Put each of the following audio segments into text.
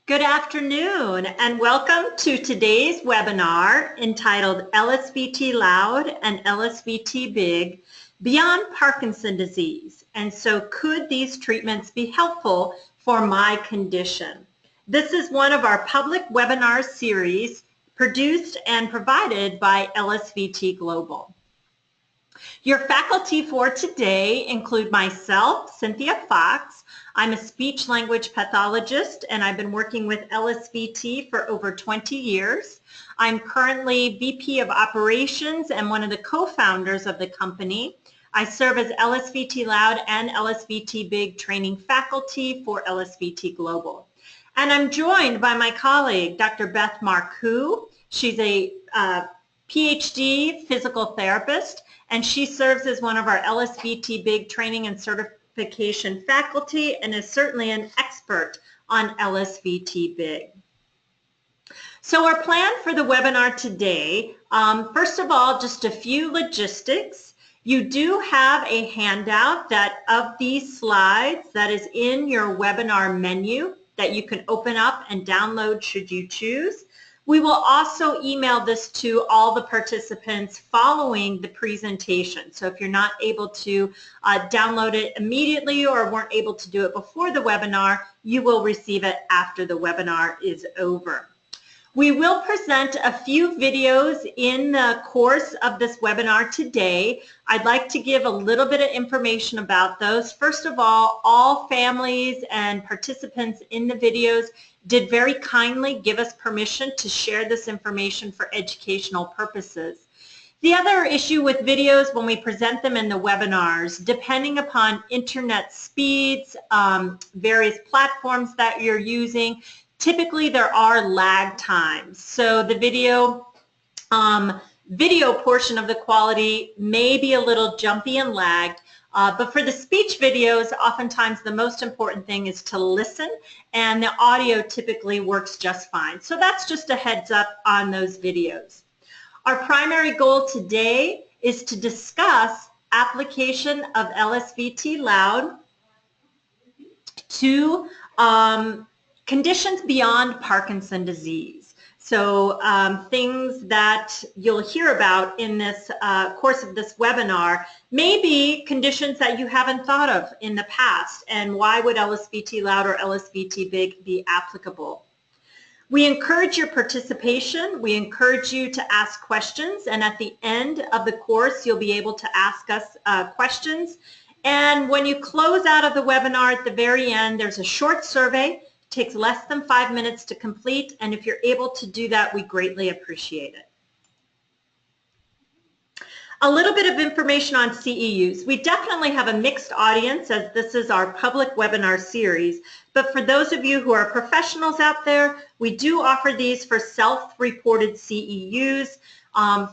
Good afternoon and welcome to today's webinar entitled LSVT LOUD and LSVT BIG Beyond Parkinson Disease. And so could these treatments be helpful for my condition? This is one of our public webinar series produced and provided by LSVT Global. Your faculty for today include myself, Cynthia Fox. I'm a speech-language pathologist and I've been working with LSVT for over 20 years. I'm currently VP of Operations and one of the co-founders of the company. I serve as LSVT LOUD and LSVT BIG training faculty for LSVT Global. And I'm joined by my colleague, Dr. Beth Marcoux. She's a PhD physical therapist, and she serves as one of our LSVT BIG training and certification faculty and is certainly an expert on LSVT BIG. So our plan for the webinar today, first of all, just a few logistics. You do have a handout of these slides that is in your webinar menu that you can open up and download should you choose. We will also email this to all the participants following the presentation. So if you're not able to download it immediately or weren't able to do it before the webinar, you will receive it after the webinar is over. We will present a few videos in the course of this webinar today. I'd like to give a little bit of information about those. First of all families and participants in the videos did very kindly give us permission to share this information for educational purposes. The other issue with videos when we present them in the webinars, depending upon internet speeds, various platforms that you're using, typically there are lag times. So the video portion of the quality may be a little jumpy and lagged. But for the speech videos, oftentimes the most important thing is to listen, and the audio typically works just fine. So that's just a heads up on those videos. Our primary goal today is to discuss application of LSVT LOUD to conditions beyond Parkinson disease. So things that you'll hear about in this course of this webinar may be conditions that you haven't thought of in the past, and why would LSVT LOUD or LSVT BIG be applicable? We encourage your participation. We encourage you to ask questions, and at the end of the course you'll be able to ask us questions. And when you close out of the webinar at the very end, there's a short survey. Takes less than 5 minutes to complete, and if you're able to do that, we greatly appreciate it. A little bit of information on CEUs. We definitely have a mixed audience as this is our public webinar series, but for those of you who are professionals out there, we do offer these for self-reported CEUs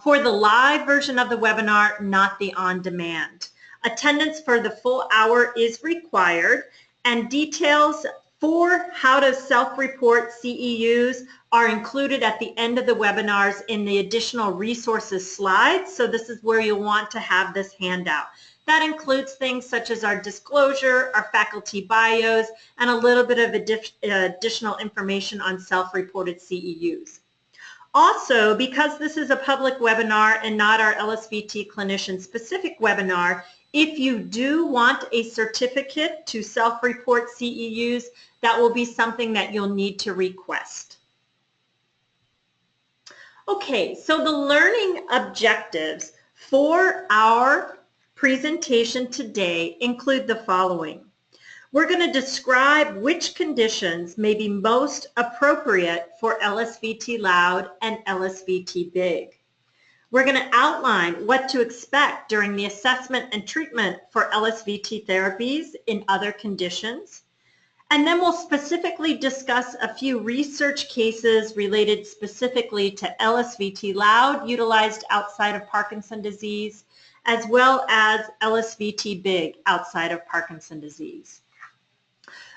for the live version of the webinar, not the on-demand. Attendance for the full hour is required, and details for how to self-report CEUs are included at the end of the webinars in the additional resources slides. So this is where you'll want to have this handout. That includes things such as our disclosure, our faculty bios, and a little bit of additional information on self-reported CEUs. Also, because this is a public webinar and not our LSVT clinician specific webinar, if you do want a certificate to self-report CEUs, that will be something that you'll need to request. Okay, so the learning objectives for our presentation today include the following. We're going to describe which conditions may be most appropriate for LSVT LOUD and LSVT BIG. We're going to outline what to expect during the assessment and treatment for LSVT therapies in other conditions. And then we'll specifically discuss a few research cases related specifically to LSVT LOUD utilized outside of Parkinson disease, as well as LSVT BIG outside of Parkinson disease.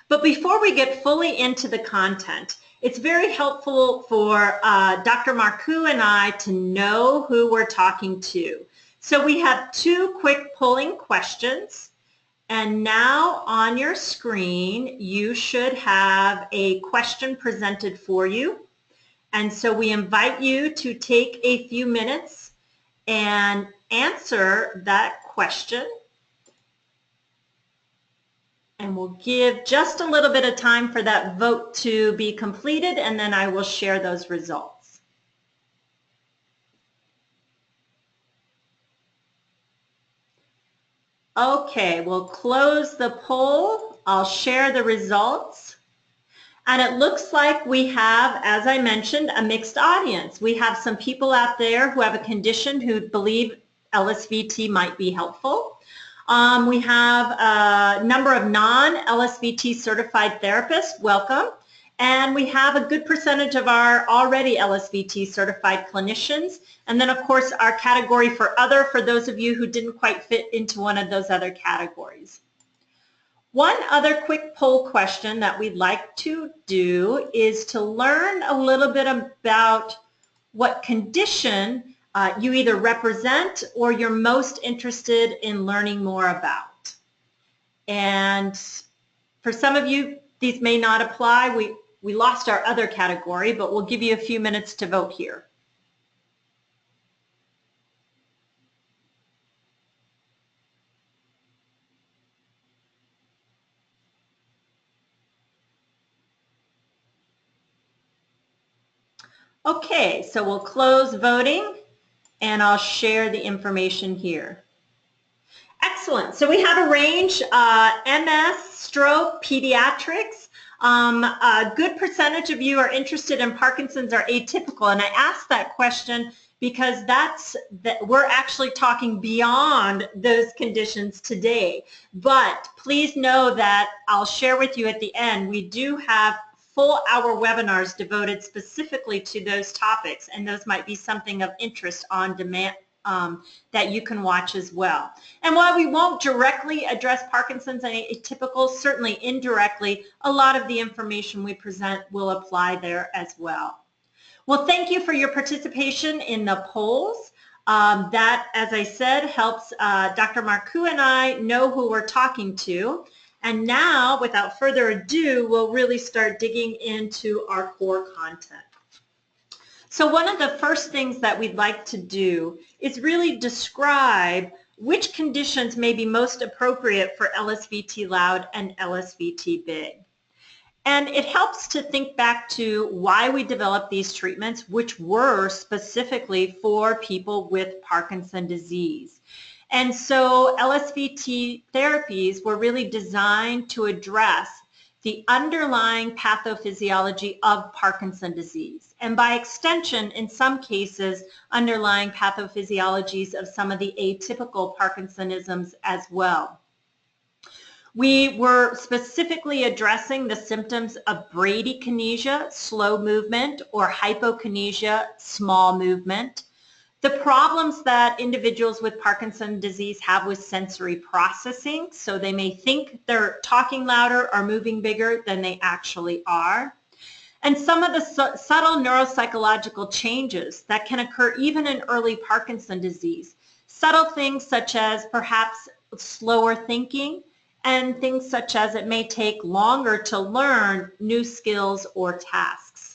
But before we get fully into the content, it's very helpful for Dr. Marcoux and I to know who we're talking to. So we have two quick polling questions. And now on your screen, you should have a question presented for you. And so we invite you to take a few minutes and answer that question. And we'll give just a little bit of time for that vote to be completed, and then I will share those results. Okay, we'll close the poll. I'll share the results. And it looks like we have, as I mentioned, a mixed audience. We have some people out there who have a condition who believe LSVT might be helpful. We have a number of non-LSVT certified therapists, welcome. And we have a good percentage of our already LSVT certified clinicians. And then of course our category for other, for those of you who didn't quite fit into one of those other categories. One other quick poll question that we'd like to do is to learn a little bit about what condition you either represent or you're most interested in learning more about. And for some of you, these may not apply. We lost our other category, but we'll give you a few minutes to vote here. Okay, so we'll close voting and I'll share the information here. Excellent. So we have a range, MS, stroke, pediatrics. A good percentage of you are interested in Parkinson's or atypical, and I asked that question because we're actually talking beyond those conditions today. But please know that I'll share with you at the end, we do have full-hour webinars devoted specifically to those topics, and those might be something of interest on demand that you can watch as well. And while we won't directly address Parkinson's and atypical, certainly indirectly, a lot of the information we present will apply there as well. Well, thank you for your participation in the polls. That, as I said, helps Dr. Marcoux and I know who we're talking to. And now, without further ado, we'll really start digging into our core content. So one of the first things that we'd like to do is really describe which conditions may be most appropriate for LSVT LOUD and LSVT BIG. And it helps to think back to why we developed these treatments, which were specifically for people with Parkinson's disease. And so LSVT therapies were really designed to address the underlying pathophysiology of Parkinson's disease, and by extension, in some cases, underlying pathophysiologies of some of the atypical Parkinsonisms as well. We were specifically addressing the symptoms of bradykinesia, slow movement, or hypokinesia, small movement. The problems that individuals with Parkinson's disease have with sensory processing, so they may think they're talking louder or moving bigger than they actually are. And some of the subtle neuropsychological changes that can occur even in early Parkinson's disease. Subtle things such as perhaps slower thinking and things such as it may take longer to learn new skills or tasks.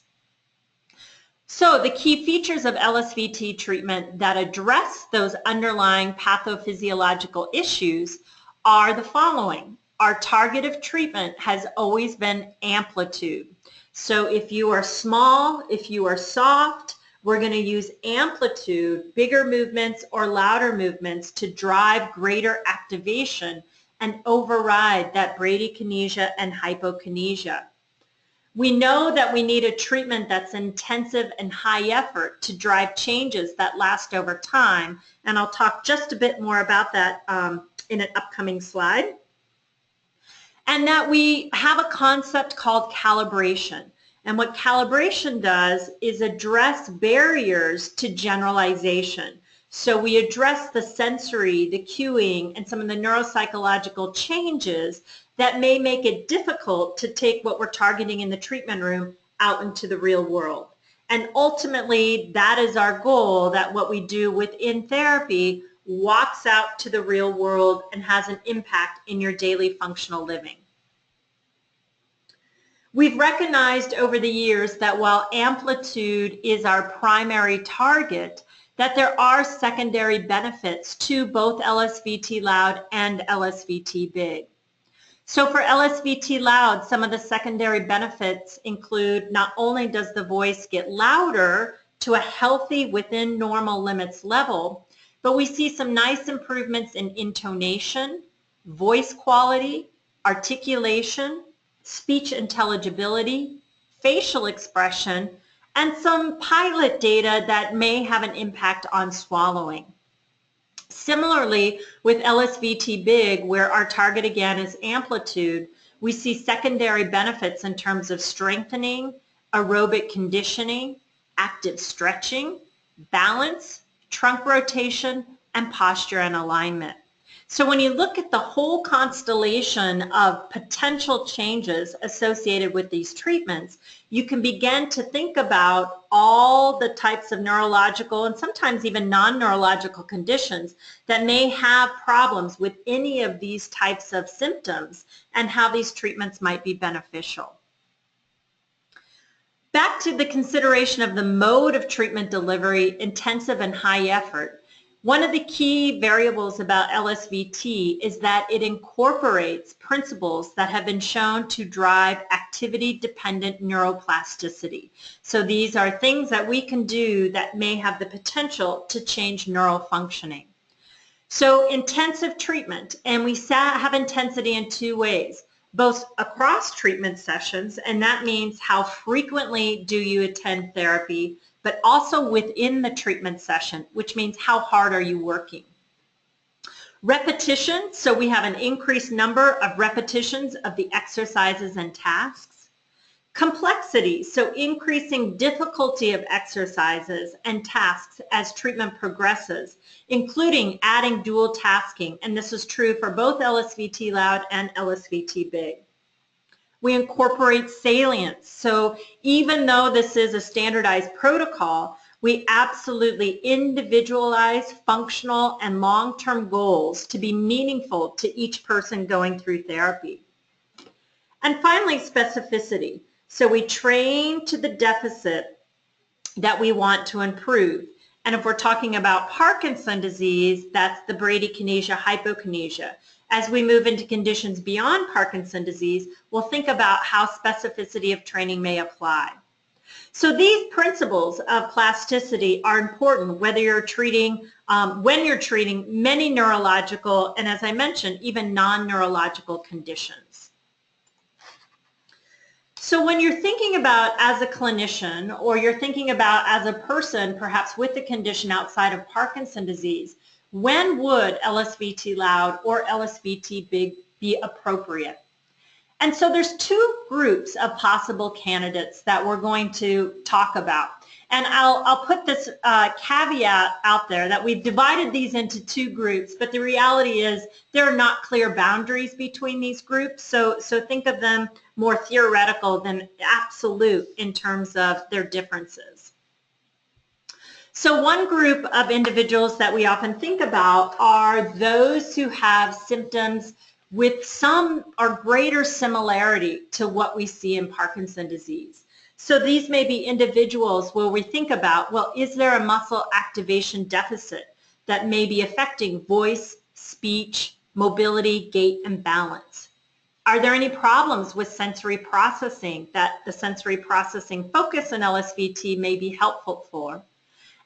So the key features of LSVT treatment that address those underlying pathophysiological issues are the following. Our target of treatment has always been amplitude. So if you are small, if you are soft, we're going to use amplitude, bigger movements or louder movements to drive greater activation and override that bradykinesia and hypokinesia. We know that we need a treatment that's intensive and high effort to drive changes that last over time, and I'll talk just a bit more about that in an upcoming slide. And that we have a concept called calibration. And what calibration does is address barriers to generalization. So we address the sensory, the cueing, and some of the neuropsychological changes that may make it difficult to take what we're targeting in the treatment room out into the real world. And ultimately, that is our goal, that what we do within therapy walks out to the real world and has an impact in your daily functional living. We've recognized over the years that while amplitude is our primary target, that there are secondary benefits to both LSVT LOUD and LSVT BIG. So for LSVT LOUD, some of the secondary benefits include not only does the voice get louder to a healthy within normal limits level, but we see some nice improvements in intonation, voice quality, articulation, speech intelligibility, facial expression, and some pilot data that may have an impact on swallowing. Similarly, with LSVT BIG, where our target again is amplitude, we see secondary benefits in terms of strengthening, aerobic conditioning, active stretching, balance, trunk rotation, and posture and alignment. So when you look at the whole constellation of potential changes associated with these treatments, you can begin to think about all the types of neurological and sometimes even non-neurological conditions that may have problems with any of these types of symptoms and how these treatments might be beneficial. Back to the consideration of the mode of treatment delivery, intensive and high effort. One of the key variables about LSVT is that it incorporates principles that have been shown to drive activity-dependent neuroplasticity. So these are things that we can do that may have the potential to change neural functioning. So intensive treatment, and we have intensity in two ways, both across treatment sessions, and that means how frequently do you attend therapy, but also within the treatment session, which means how hard are you working. Repetition, so we have an increased number of repetitions of the exercises and tasks. Complexity, so increasing difficulty of exercises and tasks as treatment progresses, including adding dual tasking, and this is true for both LSVT LOUD and LSVT BIG. We incorporate salience. So even though this is a standardized protocol, we absolutely individualize functional and long-term goals to be meaningful to each person going through therapy. And finally, specificity. So we train to the deficit that we want to improve. And if we're talking about Parkinson disease, that's the bradykinesia, hypokinesia. As we move into conditions beyond Parkinson disease, we'll think about how specificity of training may apply. So these principles of plasticity are important whether you're treating, when you're treating many neurological and, as I mentioned, even non-neurological conditions. So when you're thinking about as a clinician or you're thinking about as a person perhaps with a condition outside of Parkinson disease, when would LSVT LOUD or LSVT BIG be appropriate? And so there's two groups of possible candidates that we're going to talk about. And I'll put this caveat out there that we've divided these into two groups, but the reality is there are not clear boundaries between these groups. So think of them more theoretical than absolute in terms of their differences. So one group of individuals that we often think about are those who have symptoms with some or greater similarity to what we see in Parkinson disease. So these may be individuals where we think about, well, is there a muscle activation deficit that may be affecting voice, speech, mobility, gait, and balance? Are there any problems with sensory processing that the sensory processing focus in LSVT may be helpful for?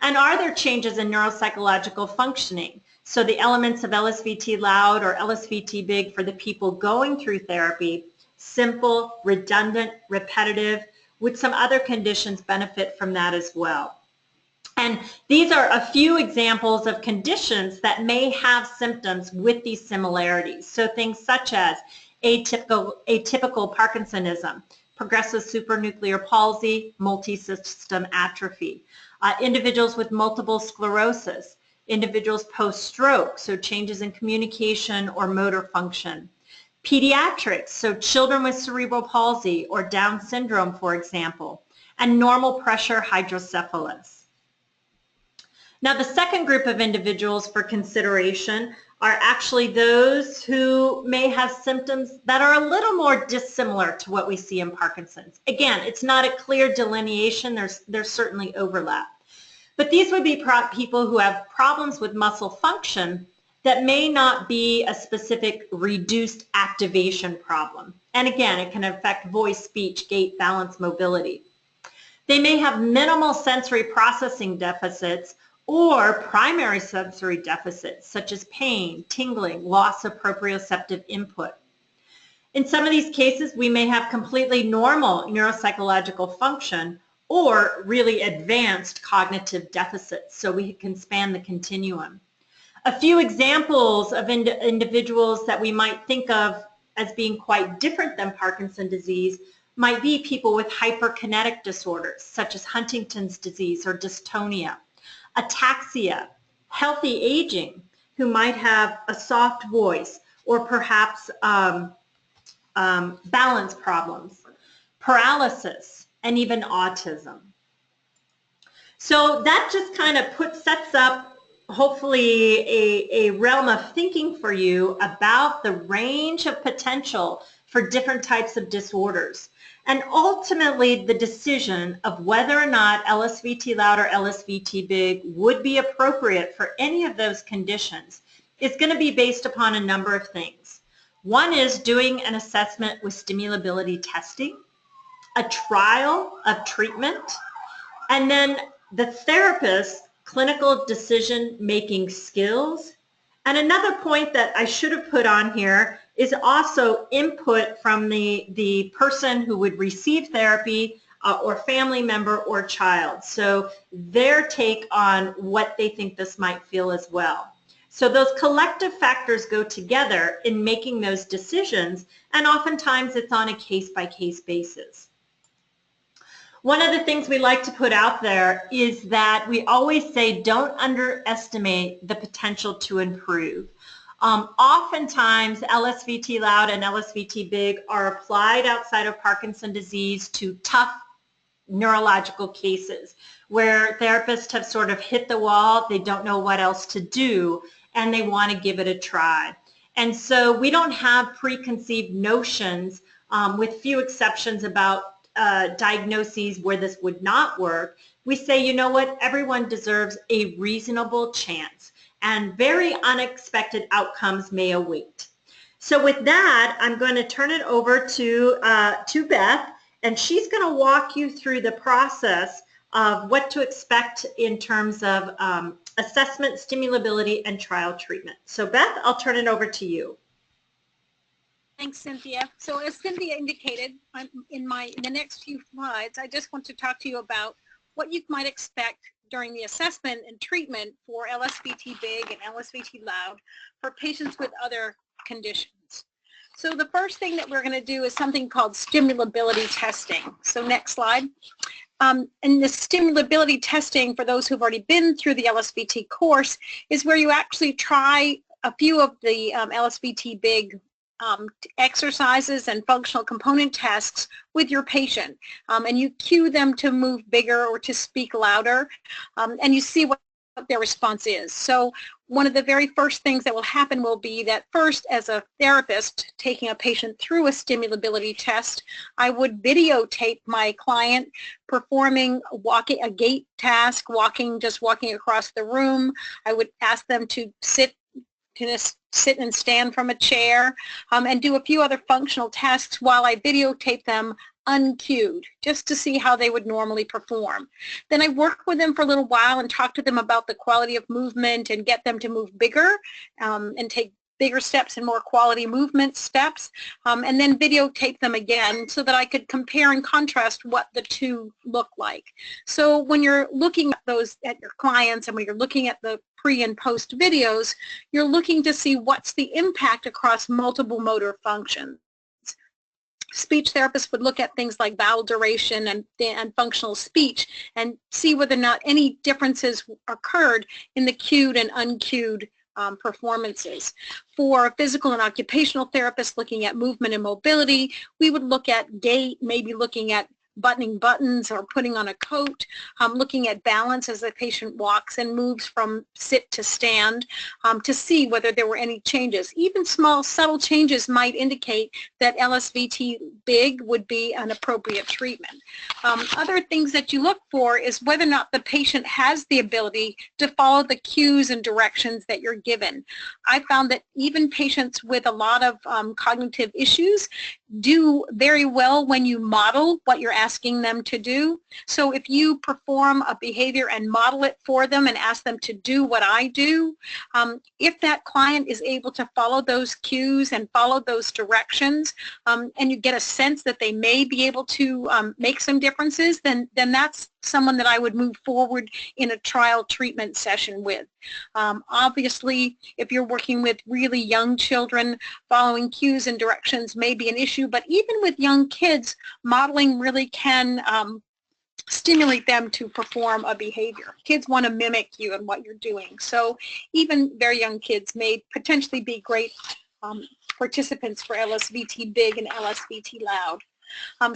And are there changes in neuropsychological functioning? So the elements of LSVT LOUD or LSVT BIG for the people going through therapy, simple, redundant, repetitive, would some other conditions benefit from that as well? And these are a few examples of conditions that may have symptoms with these similarities. So things such as atypical Parkinsonism, progressive supranuclear palsy, multisystem atrophy, individuals with multiple sclerosis, individuals post-stroke, so changes in communication or motor function. Pediatrics, so children with cerebral palsy or Down syndrome, for example, and normal pressure hydrocephalus. Now, the second group of individuals for consideration are actually those who may have symptoms that are a little more dissimilar to what we see in Parkinson's. Again, it's not a clear delineation. There's certainly overlap. But these would be people who have problems with muscle function that may not be a specific reduced activation problem. And again, it can affect voice, speech, gait, balance, mobility. They may have minimal sensory processing deficits or primary sensory deficits such as pain, tingling, loss of proprioceptive input. In some of these cases, we may have completely normal neuropsychological function or really advanced cognitive deficits, so we can span the continuum. A few examples of individuals that we might think of as being quite different than Parkinson's disease might be people with hyperkinetic disorders, such as Huntington's disease or dystonia, ataxia, healthy aging, who might have a soft voice, or perhaps balance problems, paralysis, and even autism. So that just kind of sets up hopefully a realm of thinking for you about the range of potential for different types of disorders. And ultimately, the decision of whether or not LSVT LOUD or LSVT BIG would be appropriate for any of those conditions is going to be based upon a number of things. One is doing an assessment with stimulability testing, a trial of treatment, and then the therapist's clinical decision-making skills. And another point that I should have put on here is also input from the person who would receive therapy or family member or child. So their take on what they think this might feel as well. So those collective factors go together in making those decisions, and oftentimes it's on a case-by-case basis. One of the things we like to put out there is that we always say don't underestimate the potential to improve. Oftentimes, LSVT LOUD and LSVT BIG are applied outside of Parkinson's disease to tough neurological cases where therapists have sort of hit the wall, they don't know what else to do, and they want to give it a try. And so we don't have preconceived notions, with few exceptions, about diagnoses where this would not work. We say, you know what, everyone deserves a reasonable chance, and very unexpected outcomes may await. So with that, I'm going to turn it over to Beth, and she's going to walk you through the process of what to expect in terms of assessment, stimulability, and trial treatment. So Beth, I'll turn it over to you. Thanks, Cynthia. So as Cynthia indicated, in the next few slides, I just want to talk to you about what you might expect during the assessment and treatment for LSVT BIG and LSVT LOUD for patients with other conditions. So the first thing that we're going to do is something called stimulability testing. So next slide. And the stimulability testing, for those who've already been through the LSVT course, is where you actually try a few of the LSVT BIG exercises and functional component tests with your patient, and you cue them to move bigger or to speak louder, and you see what their response is. So one of the very first things that will happen will be that first, as a therapist taking a patient through a stimulability test, I would videotape my client performing a gait task, just walking across the room. I would ask them to sit and stand from a chair, and do a few other functional tasks while I videotape them uncued, just to see how they would normally perform. Then I work with them for a little while and talk to them about the quality of movement and get them to move bigger and take bigger steps and more quality movement steps, and then videotape them again so that I could compare and contrast what the two look like. So when you're looking at your clients and when you're looking at the pre and post videos, you're looking to see what's the impact across multiple motor functions. Speech therapists would look at things like vowel duration and functional speech and see whether or not any differences occurred in the cued and uncued performances. For physical and occupational therapists looking at movement and mobility, we would look at gait, maybe looking at buttoning buttons or putting on a coat, looking at balance as the patient walks and moves from sit to stand, to see whether there were any changes. Even small, subtle changes might indicate that LSVT BIG would be an appropriate treatment. Other things that you look for is whether or not the patient has the ability to follow the cues and directions that you're given. I found that even patients with a lot of cognitive issues do very well when you model what you're asking them to do. So if you perform a behavior and model it for them and ask them to do what I do, if that client is able to follow those cues and follow those directions, and you get a sense that they may be able to make some differences, then that's someone that I would move forward in a trial treatment session with. Obviously, if you're working with really young children, following cues and directions may be an issue, but even with young kids, modeling really can stimulate them to perform a behavior. Kids want to mimic you and what you're doing. So even very young kids may potentially be great participants for LSVT BIG and LSVT LOUD.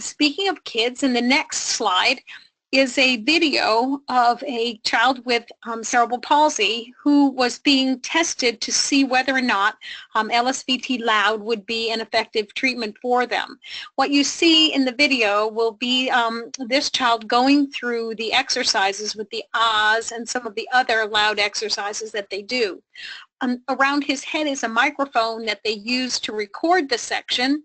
Speaking of kids, in the next slide is a video of a child with cerebral palsy who was being tested to see whether or not LSVT LOUD would be an effective treatment for them. What you see in the video will be this child going through the exercises with the ahs and some of the other loud exercises that they do. Around his head is a microphone that they use to record the session,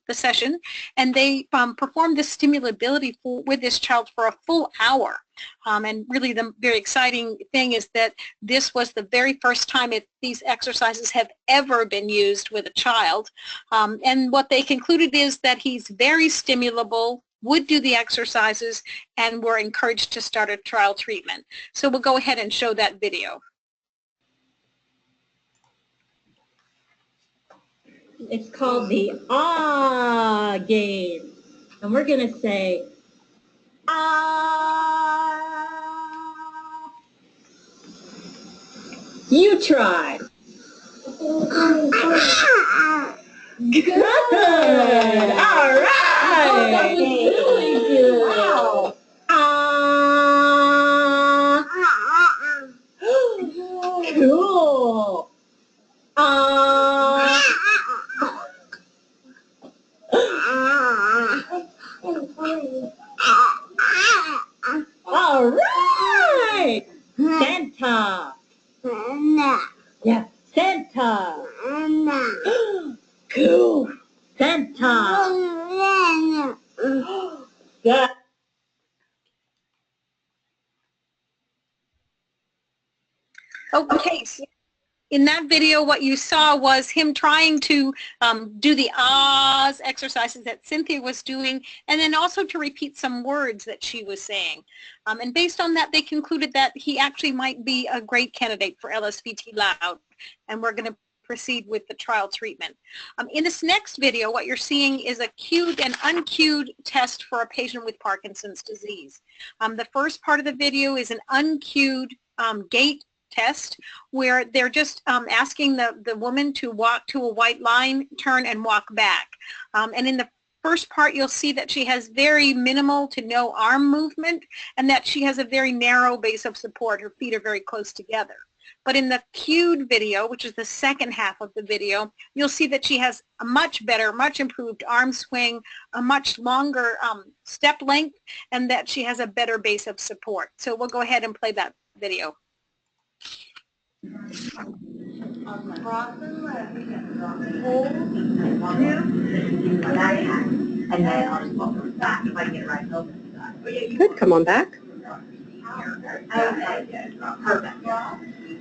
and they perform this stimulability with this child for a full hour. And really the very exciting thing is that this was the very first time these exercises have ever been used with a child. And what they concluded is that he's very stimulable, would do the exercises, and were encouraged to start a trial treatment. So we'll go ahead and show that video. It's called the ah game. And we're going to say ah. You try. Good. All right. Oh, that was really good. Wow. Ah. Cool. All right. Santa. Yeah. Santa. Cool. Santa. Good. Okay. So in that video, what you saw was him trying to do the ahs exercises that Cynthia was doing, and then also to repeat some words that she was saying. And based on that, they concluded that he actually might be a great candidate for LSVT LOUD, and we're going to proceed with the trial treatment. In this next video, what you're seeing is a cued and uncued test for a patient with Parkinson's disease. The first part of the video is an uncued gait test where they're just asking the woman to walk to a white line, turn, and walk back. And in the first part, you'll see that she has very minimal to no arm movement and that she has a very narrow base of support. Her feet are very close together. But in the cued video, which is the second half of the video, you'll see that she has a much better, much improved arm swing, a much longer step length, and that she has a better base of support. So we'll go ahead and play that video. Cross and left, hold, 2, 3, and then I'll just walk back if I get it right. Good, come on back. Okay, perfect.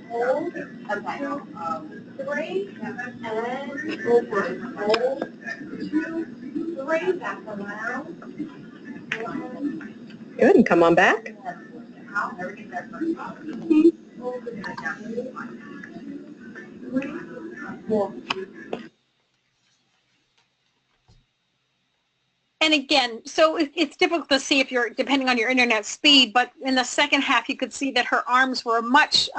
Hold, okay. 3, and over, hold, 2, 3, back around. Good, and come on back. And again, so it's difficult to see if you're, depending on your internet speed, but in the second half you could see that her arms were much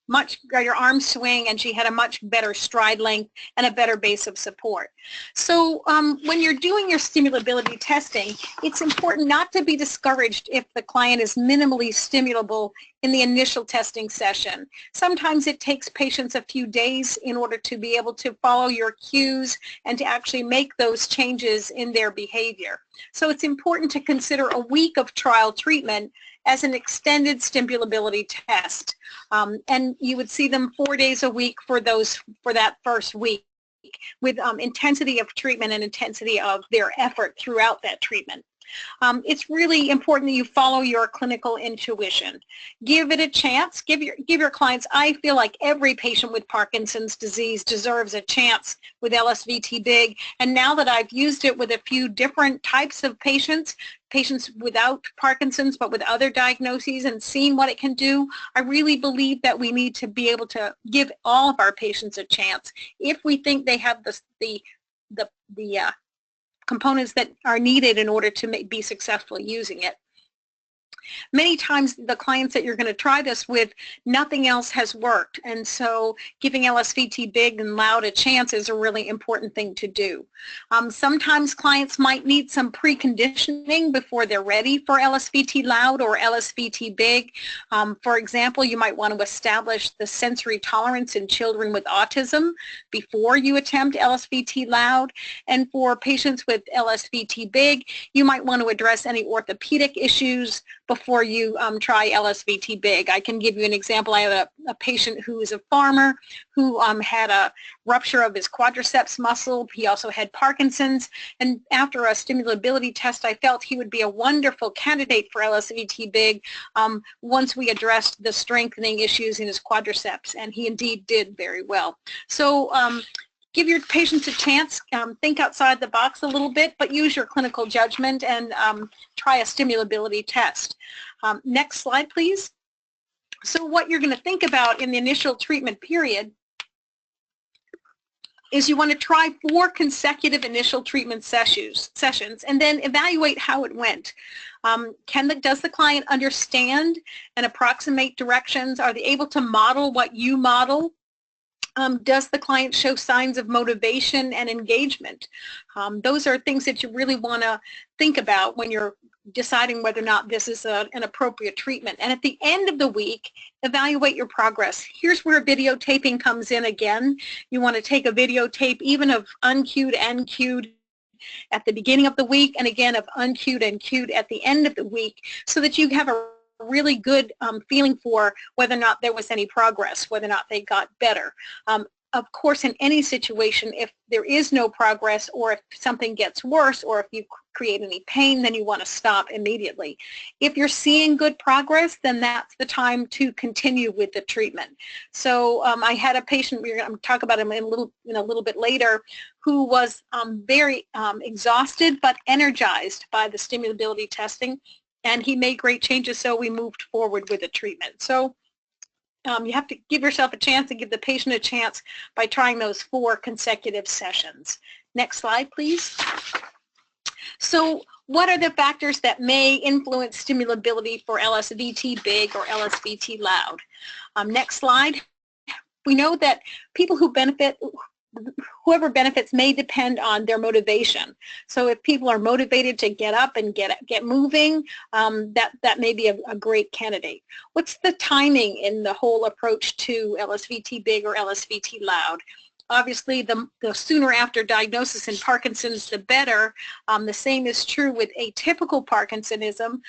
much greater arm swing, and she had a much better stride length and a better base of support. So when you're doing your stimulability testing, it's important not to be discouraged if the client is minimally stimulable in the initial testing session. Sometimes it takes patients a few days in order to be able to follow your cues and to actually make those changes in their behavior. So it's important to consider a week of trial treatment as an extended stimulability test. And you would see them 4 days a week for that first week, with intensity of treatment and intensity of their effort throughout that treatment. It's really important that you follow your clinical intuition. Give it a chance. Give your clients, I feel like every patient with Parkinson's disease deserves a chance with LSVT BIG. And now that I've used it with a few different types of patients without Parkinson's but with other diagnoses, and seeing what it can do, I really believe that we need to be able to give all of our patients a chance if we think they have the components that are needed in order to be successful using it. Many times the clients that you're going to try this with, nothing else has worked, and so giving LSVT BIG and LOUD a chance is a really important thing to do. Sometimes clients might need some preconditioning before they're ready for LSVT LOUD or LSVT BIG. For example, you might want to establish the sensory tolerance in children with autism before you attempt LSVT LOUD, and for patients with LSVT BIG, you might want to address any orthopedic issues before you try LSVT BIG. I can give you an example. I have a patient who is a farmer who had a rupture of his quadriceps muscle. He also had Parkinson's, and after a stimulability test, I felt he would be a wonderful candidate for LSVT BIG once we addressed the strengthening issues in his quadriceps, and he indeed did very well. So give your patients a chance, think outside the box a little bit, but use your clinical judgment and try a stimulability test. Next slide, please. So what you're going to think about in the initial treatment period is you want to try 4 consecutive initial treatment sessions and then evaluate how it went. Does the client understand and approximate directions? Are they able to model what you model? Does the client show signs of motivation and engagement? Those are things that you really want to think about when you're deciding whether or not this is an appropriate treatment. And at the end of the week, evaluate your progress. Here's where videotaping comes in again. You want to take a videotape even of uncued and cued at the beginning of the week, and again of uncued and cued at the end of the week, so that you have a really good feeling for whether or not there was any progress, whether or not they got better. Of course, in any situation, if there is no progress, or if something gets worse, or if you create any pain, then you want to stop immediately. If you're seeing good progress, then that's the time to continue with the treatment. So I had a patient, we're going to talk about him in a little bit later, who was very exhausted but energized by the stimulability testing, and he made great changes, so we moved forward with the treatment. So you have to give yourself a chance and give the patient a chance by trying those 4 consecutive sessions. Next slide, please. So what are the factors that may influence stimulability for LSVT BIG or LSVT LOUD? Next slide. We know that people who benefit, whoever benefits may depend on their motivation. So if people are motivated to get up and get moving, that may be a great candidate. What's the timing in the whole approach to LSVT BIG or LSVT LOUD? Obviously, the sooner after diagnosis in Parkinson's, the better. The same is true with atypical Parkinsonism.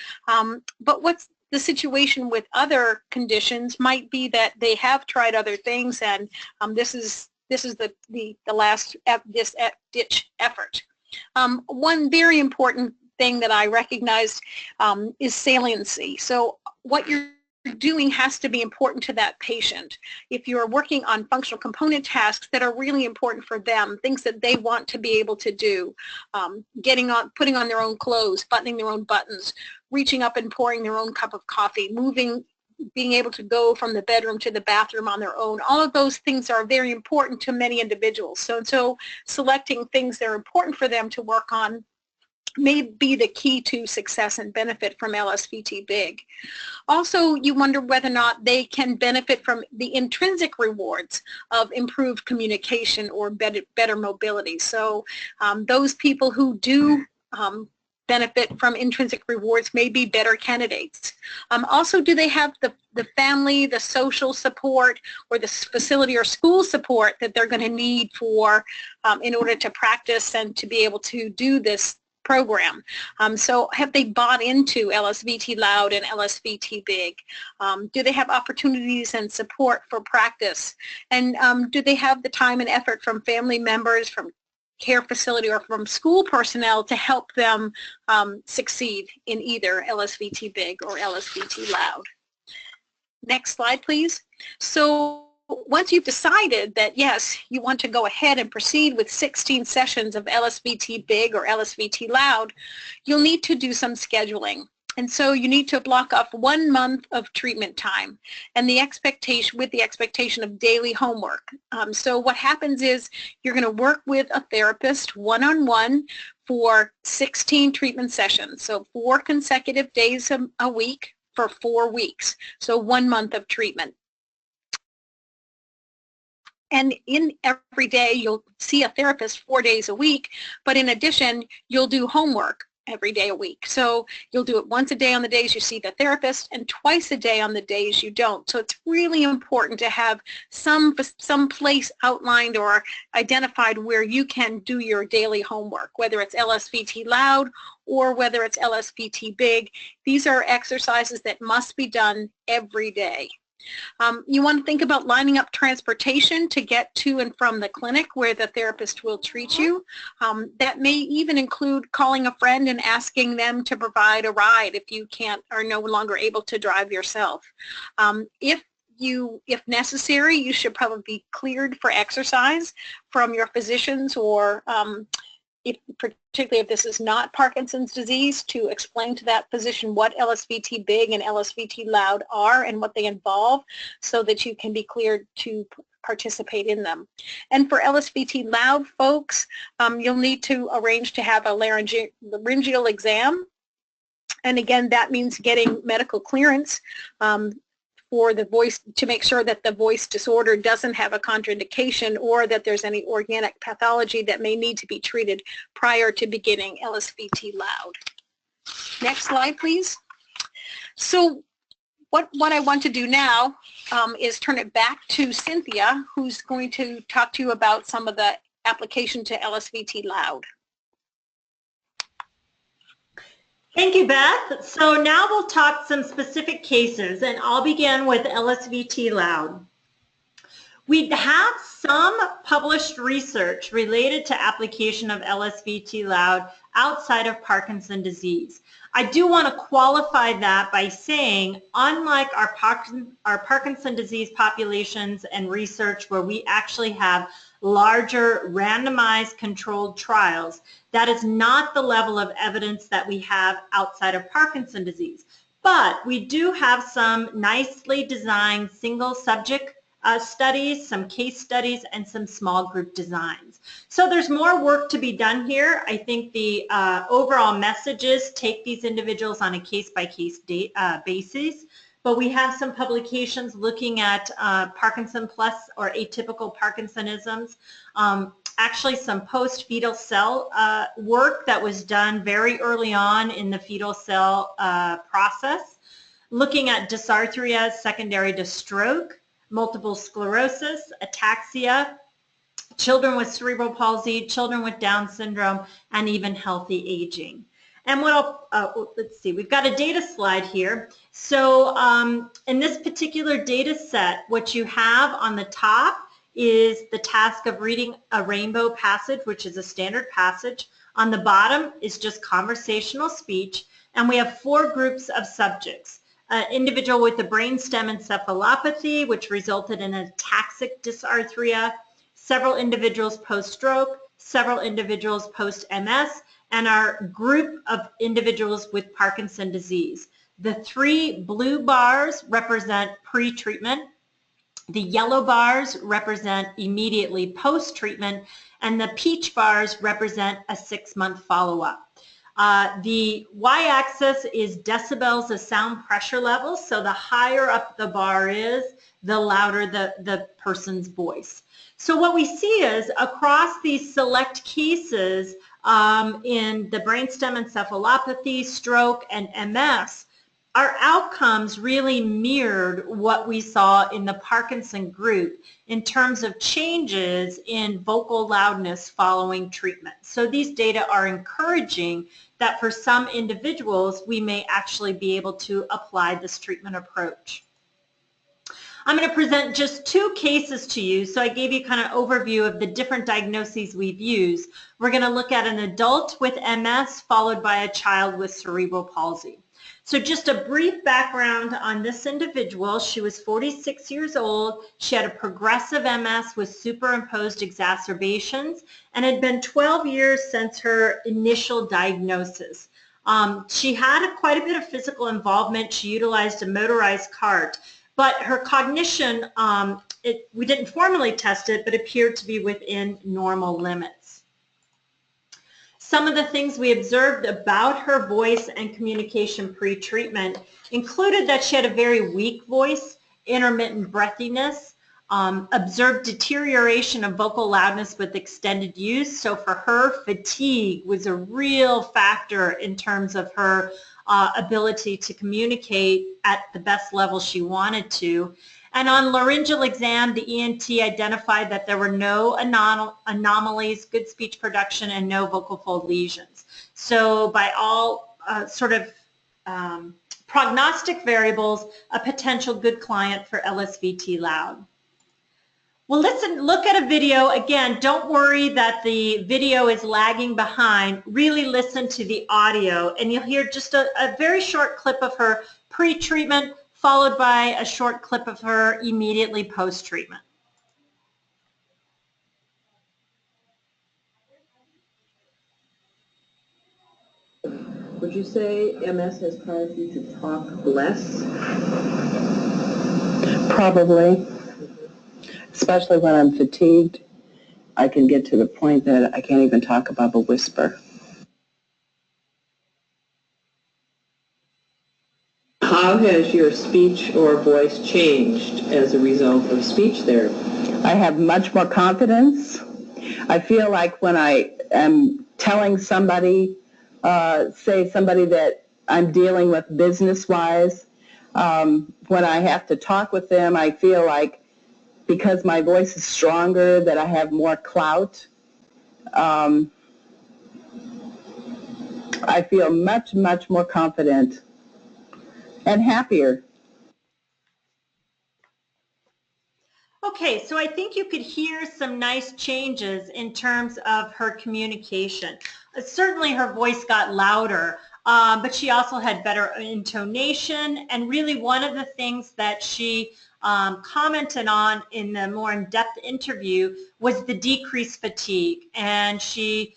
But what's the situation with other conditions might be that they have tried other things, and this is the last ditch effort. One very important thing that I recognized is saliency. So what you're doing has to be important to that patient. If you're working on functional component tasks that are really important for them, things that they want to be able to do, putting on their own clothes, buttoning their own buttons, reaching up and pouring their own cup of coffee, moving, being able to go from the bedroom to the bathroom on their own, all of those things are very important to many individuals. So selecting things that are important for them to work on may be the key to success and benefit from LSVT BIG. Also, you wonder whether or not they can benefit from the intrinsic rewards of improved communication or better mobility. So those people who do benefit from intrinsic rewards may be better candidates. Also, do they have the family, the social support, or the facility or school support that they're going to need for in order to practice and to be able to do this program? So have they bought into LSVT LOUD and LSVT BIG? Do they have opportunities and support for practice? And do they have the time and effort from family members, from care facility, or from school personnel to help them succeed in either LSVT BIG or LSVT LOUD? Next slide, please. So once you've decided that, yes, you want to go ahead and proceed with 16 sessions of LSVT BIG or LSVT LOUD, you'll need to do some scheduling. And so you need to block off 1 month of treatment time, and the expectation of daily homework. So what happens is you're going to work with a therapist one-on-one for 16 treatment sessions. So 4 consecutive days a week for 4 weeks. So 1 month of treatment. And in every day, you'll see a therapist 4 days a week, but in addition, you'll do homework every day a week. So you'll do it once a day on the days you see the therapist and twice a day on the days you don't. So it's really important to have some place outlined or identified where you can do your daily homework, whether it's LSVT LOUD or whether it's LSVT BIG. These are exercises that must be done every day. You want to think about lining up transportation to get to and from the clinic where the therapist will treat you. That may even include calling a friend and asking them to provide a ride if you are no longer able to drive yourself. If necessary, you should probably be cleared for exercise from your physicians, or particularly if this is not Parkinson's disease, to explain to that physician what LSVT BIG and LSVT LOUD are and what they involve, so that you can be cleared to participate in them. And for LSVT LOUD folks, you'll need to arrange to have a laryngeal exam. And again, that means getting medical clearance for the voice, to make sure that the voice disorder doesn't have a contraindication or that there's any organic pathology that may need to be treated prior to beginning LSVT LOUD. Next slide, please. So what I want to do now is turn it back to Cynthia, who's going to talk to you about some of the application to LSVT LOUD. Thank you, Beth. So now we'll talk some specific cases, and I'll begin with LSVT LOUD. We have some published research related to application of LSVT LOUD outside of Parkinson's disease. I do want to qualify that by saying, unlike our Parkinson's disease populations and research where we actually have larger randomized controlled trials, that is not the level of evidence that we have outside of Parkinson's disease. But we do have some nicely designed single subject studies, some case studies, and some small group designs. So there's more work to be done here. I think the overall message is take these individuals on a case-by-case basis. But we have some publications looking at Parkinson plus or atypical Parkinsonisms. Actually, some post-fetal cell work that was done very early on in the fetal cell process, looking at dysarthria secondary to stroke, multiple sclerosis, ataxia, children with cerebral palsy, children with Down syndrome, and even healthy aging. And let's see, we've got a data slide here. So in this particular data set, what you have on the top is the task of reading a rainbow passage, which is a standard passage. On the bottom is just conversational speech, and we have 4 groups of subjects. An individual with a brainstem encephalopathy, which resulted in ataxic dysarthria, several individuals post-stroke, several individuals post-MS, and our group of individuals with Parkinson's disease. The 3 blue bars represent pre-treatment, the yellow bars represent immediately post-treatment, and the peach bars represent a 6-month follow-up. The y-axis is decibels of sound pressure levels, so the higher up the bar is, the louder the person's voice. So what we see is across these select cases in the brainstem encephalopathy, stroke, and MS, our outcomes really mirrored what we saw in the Parkinson group in terms of changes in vocal loudness following treatment. So these data are encouraging that for some individuals, we may actually be able to apply this treatment approach. I'm going to present just 2 cases to you. So I gave you kind of overview of the different diagnoses we've used. We're going to look at an adult with MS followed by a child with cerebral palsy. So just a brief background on this individual. She was 46 years old. She had a progressive MS with superimposed exacerbations and had been 12 years since her initial diagnosis. She had quite a bit of physical involvement. She utilized a motorized cart, but her cognition, we didn't formally test it, but appeared to be within normal limits. Some of the things we observed about her voice and communication pre-treatment included that she had a very weak voice, intermittent breathiness, observed deterioration of vocal loudness with extended use. So for her, fatigue was a real factor in terms of her ability to communicate at the best level she wanted to. And on laryngeal exam, the ENT identified that there were no anomalies, good speech production, and no vocal fold lesions. So by all prognostic variables, a potential good client for LSVT LOUD. Well, look at a video. Again, don't worry that the video is lagging behind. Really listen to the audio, and you'll hear just a very short clip of her pre-treatment, followed by a short clip of her immediately post-treatment. Would you say MS has caused you to talk less? Probably, especially when I'm fatigued. I can get to the point that I can't even talk above a whisper. How has your speech or voice changed as a result of speech therapy? I have much more confidence. I feel like when I am telling somebody, say somebody that I'm dealing with business-wise, when I have to talk with them, I feel like because my voice is stronger that I have more clout. I feel much, much more confident and happier. Okay, so I think you could hear some nice changes in terms of her communication. Certainly her voice got louder, but she also had better intonation, and really one of the things that she commented on in the more in-depth interview was the decreased fatigue, and she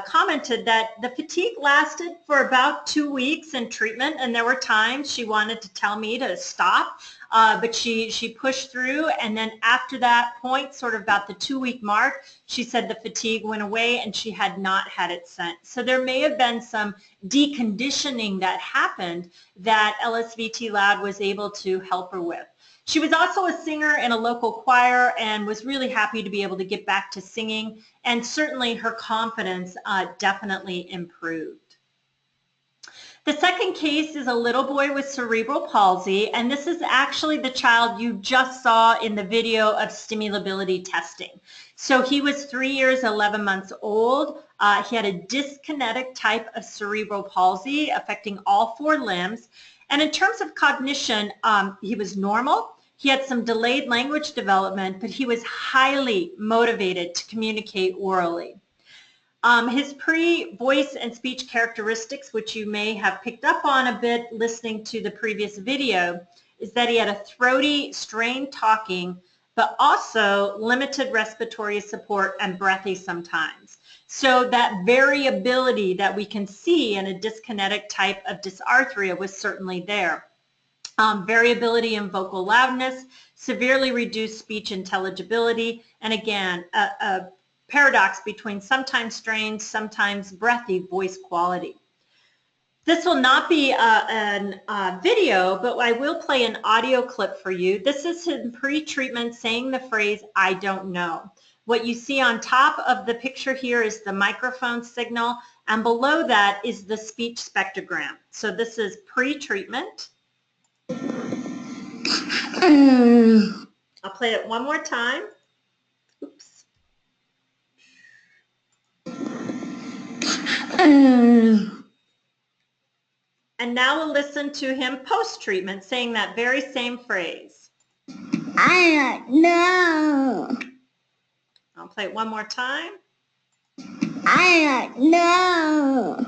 commented that the fatigue lasted for about 2 weeks in treatment, and there were times she wanted to tell me to stop, but she pushed through, and then after that point, sort of about the 2-week mark, she said the fatigue went away and she had not had it since. So there may have been some deconditioning that happened that LSVT LOUD was able to help her with. She was also a singer in a local choir and was really happy to be able to get back to singing, and certainly her confidence definitely improved. The second case is a little boy with cerebral palsy, and this is actually the child you just saw in the video of stimulability testing. So he was 3 years, 11 months old. He had a dyskinetic type of cerebral palsy affecting all 4 limbs. And in terms of cognition, he was normal. He had some delayed language development, but he was highly motivated to communicate orally. His pre-voice and speech characteristics, which you may have picked up on a bit listening to the previous video, is that he had a throaty, strained talking, but also limited respiratory support and breathy sometimes. So that variability that we can see in a dyskinetic type of dysarthria was certainly there. Variability in vocal loudness, severely reduced speech intelligibility, and again, a paradox between sometimes strained, sometimes breathy voice quality. This will not be a video, but I will play an audio clip for you. This is him pre-treatment saying the phrase, "I don't know." What you see on top of the picture here is the microphone signal, and below that is the speech spectrogram. So this is pre-treatment. I'll play it one more time. Oops. And now we'll listen to him post-treatment saying that very same phrase. I don't know. I'll play it one more time. I don't know.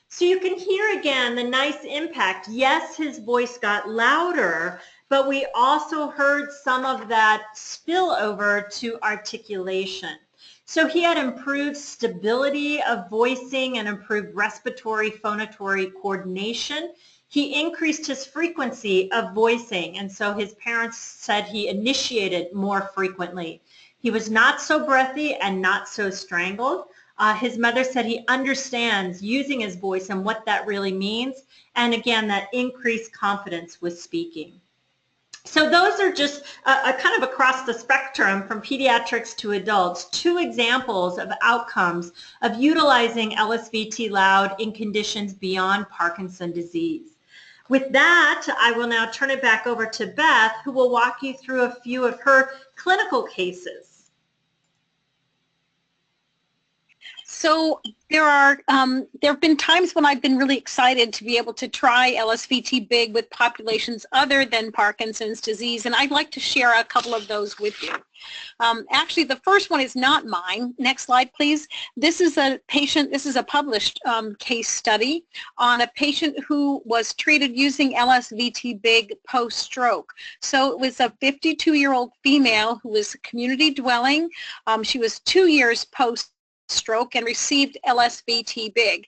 So you can hear again the nice impact. Yes, his voice got louder, but we also heard some of that spill over to articulation. So he had improved stability of voicing and improved respiratory phonatory coordination. He increased his frequency of voicing, and so his parents said he initiated more frequently. He was not so breathy and not so strangled. His mother said he understands using his voice and what that really means, and again, that increased confidence with speaking. So those are just a kind of across the spectrum from pediatrics to adults, 2 examples of outcomes of utilizing LSVT LOUD in conditions beyond Parkinson's disease. With that, I will now turn it back over to Beth, who will walk you through a few of her clinical cases. So there have been times when I've been really excited to be able to try LSVT BIG with populations other than Parkinson's disease, and I'd like to share a couple of those with you. Actually, the first one is not mine. Next slide, please. This is a patient, this is a published case study on a patient who was treated using LSVT BIG post-stroke. So it was a 52-year-old female who was community dwelling. She was 2 years post-stroke and received LSVT BIG.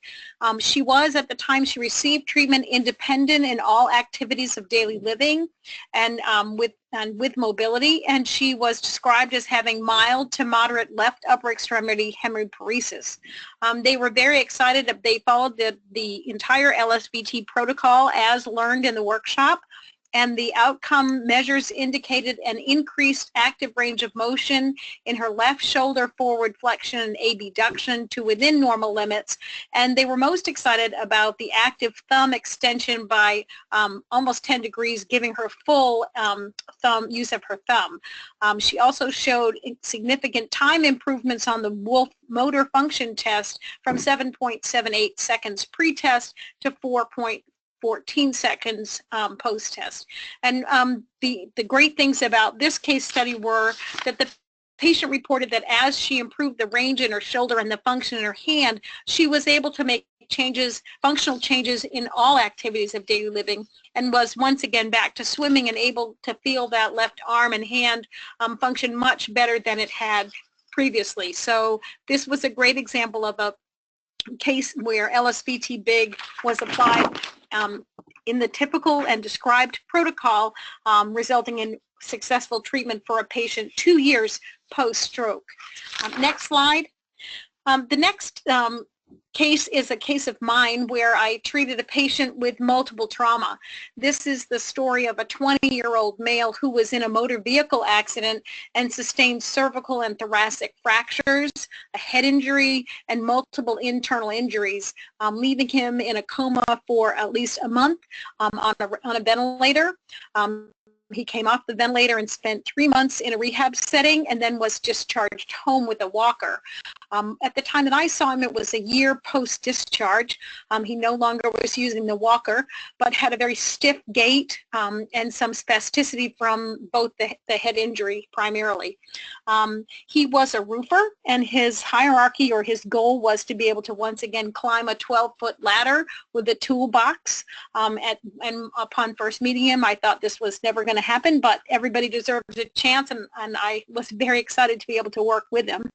She was, at the time she received treatment, independent in all activities of daily living and with mobility, and she was described as having mild to moderate left upper extremity hemiparesis. They were very excited. They followed the entire LSVT protocol as learned in the workshop, and the outcome measures indicated an increased active range of motion in her left shoulder forward flexion and abduction to within normal limits, and they were most excited about the active thumb extension by almost 10 degrees, giving her full use of her thumb. She also showed significant time improvements on the Wolf motor function test from 7.78 seconds pre-test to 4.14 seconds post-test. And the great things about this case study were that the patient reported that as she improved the range in her shoulder and the function in her hand, she was able to make changes, functional changes in all activities of daily living, and was once again back to swimming and able to feel that left arm and hand function much better than it had previously. So this was a great example of a case where LSVT BIG was applied in the typical and described protocol, resulting in successful treatment for a patient 2 years post-stroke. Next slide. The next case is a case of mine where I treated a patient with multiple trauma. This is the story of a 20-year-old male who was in a motor vehicle accident and sustained cervical and thoracic fractures, a head injury, and multiple internal injuries, leaving him in a coma for at least a month on a ventilator. He came off the ventilator and spent 3 months in a rehab setting and then was discharged home with a walker. At the time that I saw him, it was a year post-discharge. He no longer was using the walker, but had a very stiff gait and some spasticity from both the head injury primarily. He was a roofer, and his hierarchy or his goal was to be able to once again climb a 12-foot ladder with a toolbox. And upon first meeting him, I thought this was never going to happen, but everybody deserves a chance, and I was very excited to be able to work with him.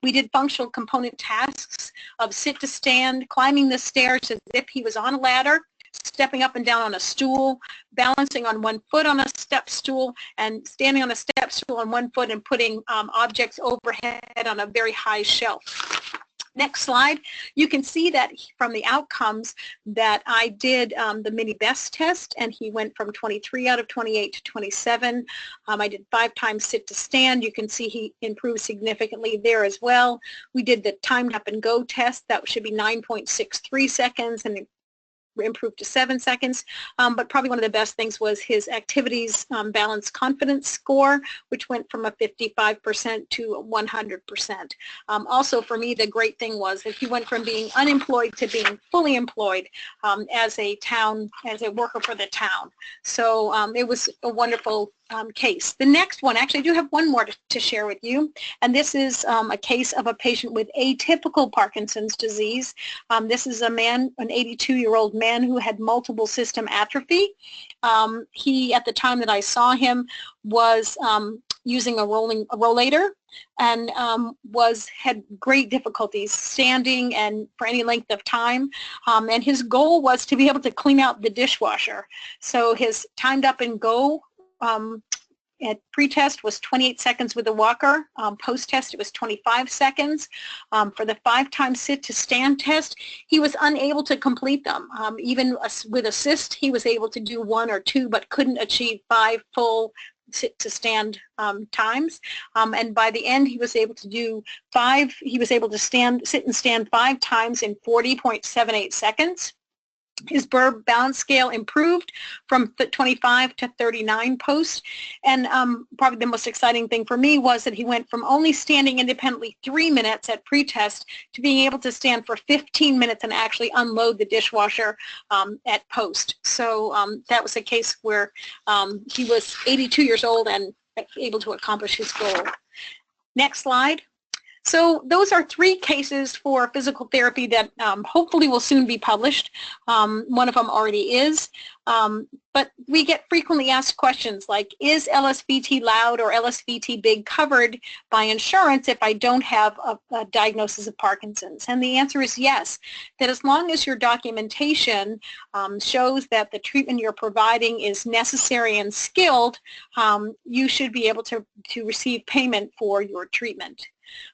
We did functional component tasks of sit to stand, climbing the stairs as if he was on a ladder, stepping up and down on a stool, balancing on one foot on a step stool, and standing on a step stool on one foot and putting objects overhead on a very high shelf. Next slide. You can see that from the outcomes that I did the mini best test, and he went from 23 out of 28 to 27. I did 5 times sit to stand. You can see he improved significantly there as well. We did the timed up and go test. That should be 9.63 seconds, and improved to 7 seconds, but probably one of the best things was his activities balance confidence score, which went from a 55% to 100%. Also for me, the great thing was that he went from being unemployed to being fully employed as a worker for the town. So it was a wonderful case. The next one, actually I do have one more to share with you, and this is a case of a patient with atypical Parkinson's disease. This is a man, an 82-year-old man who had multiple system atrophy. He, at the time that I saw him, was using a rollator and had great difficulties standing and for any length of time, and his goal was to be able to clean out the dishwasher. So his timed up and go at pre-test was 28 seconds with a walker. Post-test it was 25 seconds. For the 5 times sit to stand test, he was unable to complete them. Even with assist, he was able to do 1 or 2, but couldn't achieve 5 full sit to stand times. And by the end, he was able to do 5. He was able to sit and stand 5 times in 40.78 seconds. His verb balance scale improved from 25 to 39 post, and probably the most exciting thing for me was that he went from only standing independently 3 minutes at pretest to being able to stand for 15 minutes and actually unload the dishwasher at post. So that was a case where he was 82 years old and able to accomplish his goal. Next slide. So those are 3 cases for physical therapy that hopefully will soon be published. One of them already is. But we get frequently asked questions like, is LSVT LOUD or LSVT BIG covered by insurance if I don't have a diagnosis of Parkinson's? And the answer is yes, that as long as your documentation shows that the treatment you're providing is necessary and skilled, you should be able to receive payment for your treatment.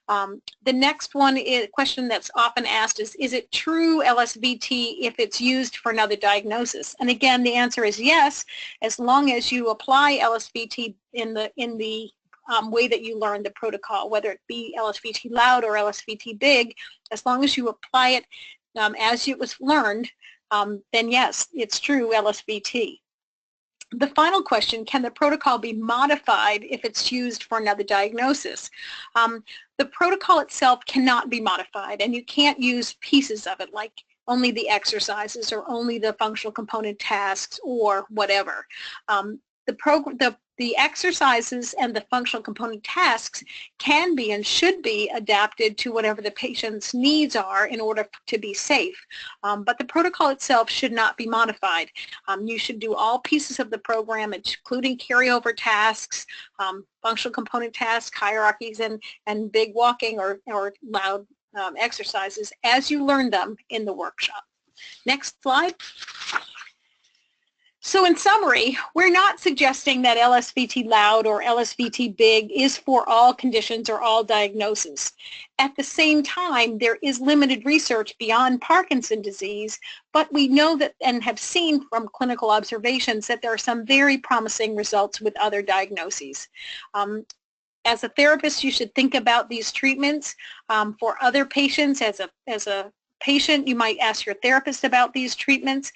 The next one is a question that's often asked is it true LSVT if it's used for another diagnosis? And again, the answer is yes, as long as you apply LSVT in the way that you learn the protocol, whether it be LSVT LOUD or LSVT BIG, as long as you apply it as it was learned, then yes, it's true LSVT. The final question, can the protocol be modified if it's used for another diagnosis? The protocol itself cannot be modified, and you can't use pieces of it like only the exercises or only the functional component tasks or whatever. The exercises and the functional component tasks can be and should be adapted to whatever the patient's needs are in order to be safe. But the protocol itself should not be modified. You should do all pieces of the program, including carryover tasks, functional component tasks, hierarchies, and big walking or loud exercises as you learn them in the workshop. Next slide. So in summary, we're not suggesting that LSVT LOUD or LSVT BIG is for all conditions or all diagnoses. At the same time, there is limited research beyond Parkinson's disease, but we know that and have seen from clinical observations that there are some very promising results with other diagnoses. As a therapist, you should think about these treatments. For other patients, as a patient, you might ask your therapist about these treatments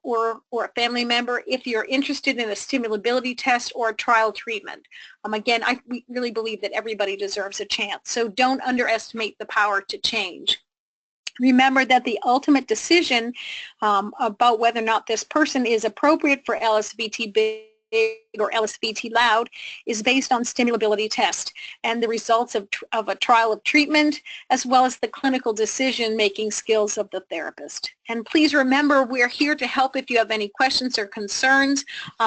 or a family member if you're interested in a stimulability test or a trial treatment. Again, we really believe that everybody deserves a chance, so don't underestimate the power to change. Remember that the ultimate decision about whether or not this person is appropriate for LSVT BIG or LSVT LOUD is based on stimulability test and the results of a trial of treatment, as well as the clinical decision-making skills of the therapist. And please remember, we're here to help if you have any questions or concerns.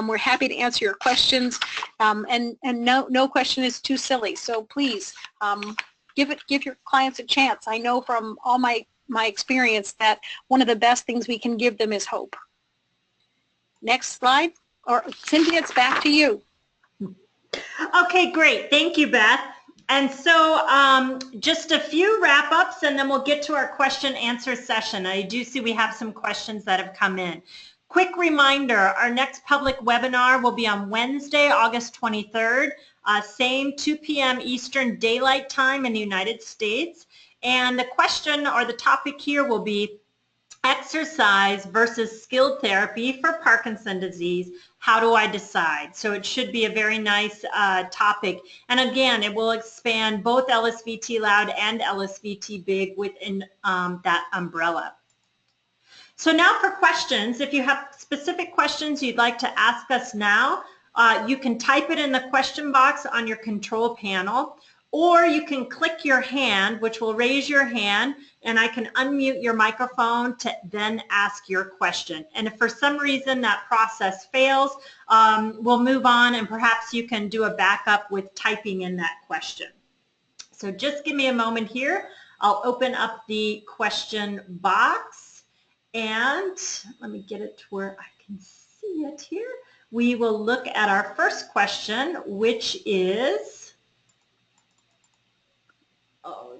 We're happy to answer your questions, and no question is too silly. So please give your clients a chance. I know from all my experience that one of the best things we can give them is hope. Next slide. Or Cynthia, it's back to you. Okay, great. Thank you, Beth. And so just a few wrap-ups, and then we'll get to our question-answer session. I do see we have some questions that have come in. Quick reminder, our next public webinar will be on Wednesday, August 23rd, same 2 p.m. Eastern Daylight Time in the United States. And the question or the topic here will be exercise versus skilled therapy for Parkinson's disease. How do I decide? So it should be a very nice topic. And again, it will expand both LSVT LOUD and LSVT BIG within that umbrella. So now for questions. If you have specific questions you'd like to ask us now, you can type it in the question box on your control panel, or you can click your hand, which will raise your hand, and I can unmute your microphone to then ask your question. And if for some reason that process fails, we'll move on, and perhaps you can do a backup with typing in that question. So just give me a moment here. I'll open up the question box, and let me get it to where I can see it here. We will look at our first question, which is,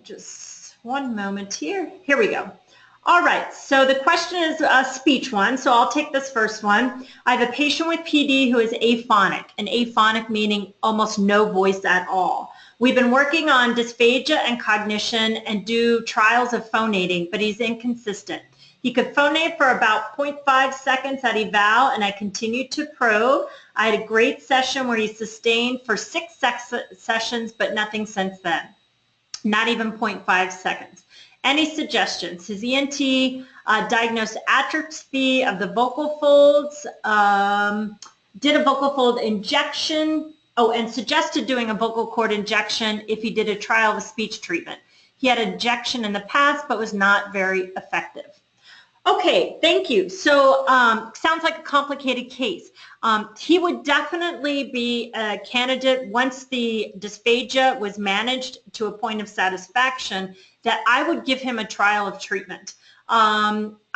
just one moment here. Here we go. All right, so the question is a speech one, so I'll take this first one. I have a patient with PD who is aphonic, and aphonic meaning almost no voice at all. We've been working on dysphagia and cognition and do trials of phonating, but he's inconsistent. He could phonate for about 0.5 seconds at eval, and I continued to probe. I had a great session where he sustained for 6 sessions, but nothing since then. Not even 0.5 seconds. Any suggestions? His ENT diagnosed atrophy of the vocal folds, did a vocal fold injection, and suggested doing a vocal cord injection if he did a trial of speech treatment. He had injection in the past, but was not very effective. Okay, thank you. So sounds like a complicated case. He would definitely be a candidate once the dysphagia was managed to a point of satisfaction that I would give him a trial of treatment.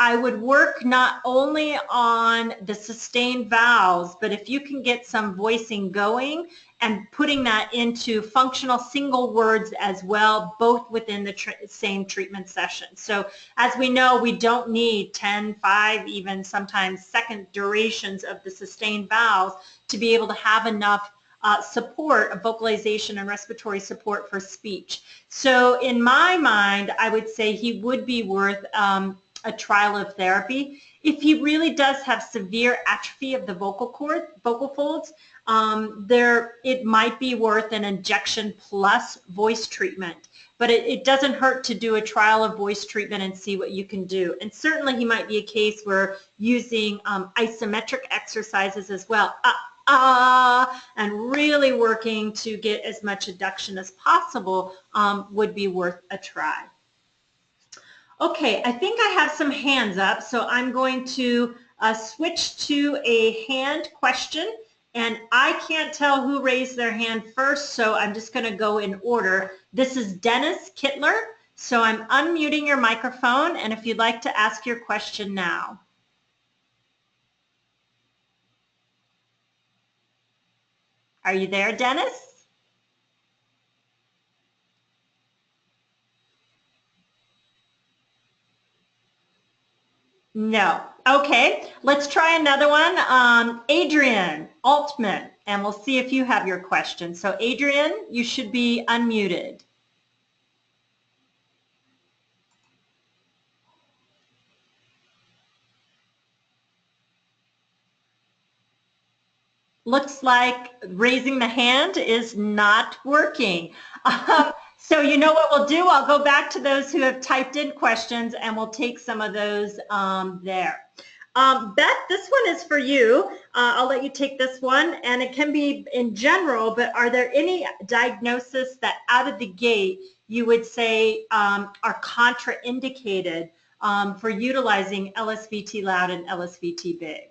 I would work not only on the sustained vowels, but if you can get some voicing going and putting that into functional single words as well, both within the same treatment session. So as we know, we don't need 10, 5, even sometimes second durations of the sustained vowels to be able to have enough support of vocalization and respiratory support for speech. So in my mind, I would say he would be worth a trial of therapy. If he really does have severe atrophy of the vocal folds, it might be worth an injection plus voice treatment. But it doesn't hurt to do a trial of voice treatment and see what you can do. And certainly he might be a case where using isometric exercises as well, and really working to get as much adduction as possible would be worth a try. Okay, I think I have some hands up, so I'm going to switch to a hand question, and I can't tell who raised their hand first, so I'm just going to go in order. This is Dennis Kittler, so I'm unmuting your microphone, and if you'd like to ask your question now. Are you there, Dennis? No. Okay, let's try another one. Adrian Altman, and we'll see if you have your question. So Adrian, you should be unmuted. Looks like raising the hand is not working. So you know what we'll do? I'll go back to those who have typed in questions, and we'll take some of those there. Beth, this one is for you. I'll let you take this one, and it can be in general, but are there any diagnoses that out of the gate you would say are contraindicated for utilizing LSVT LOUD and LSVT BIG?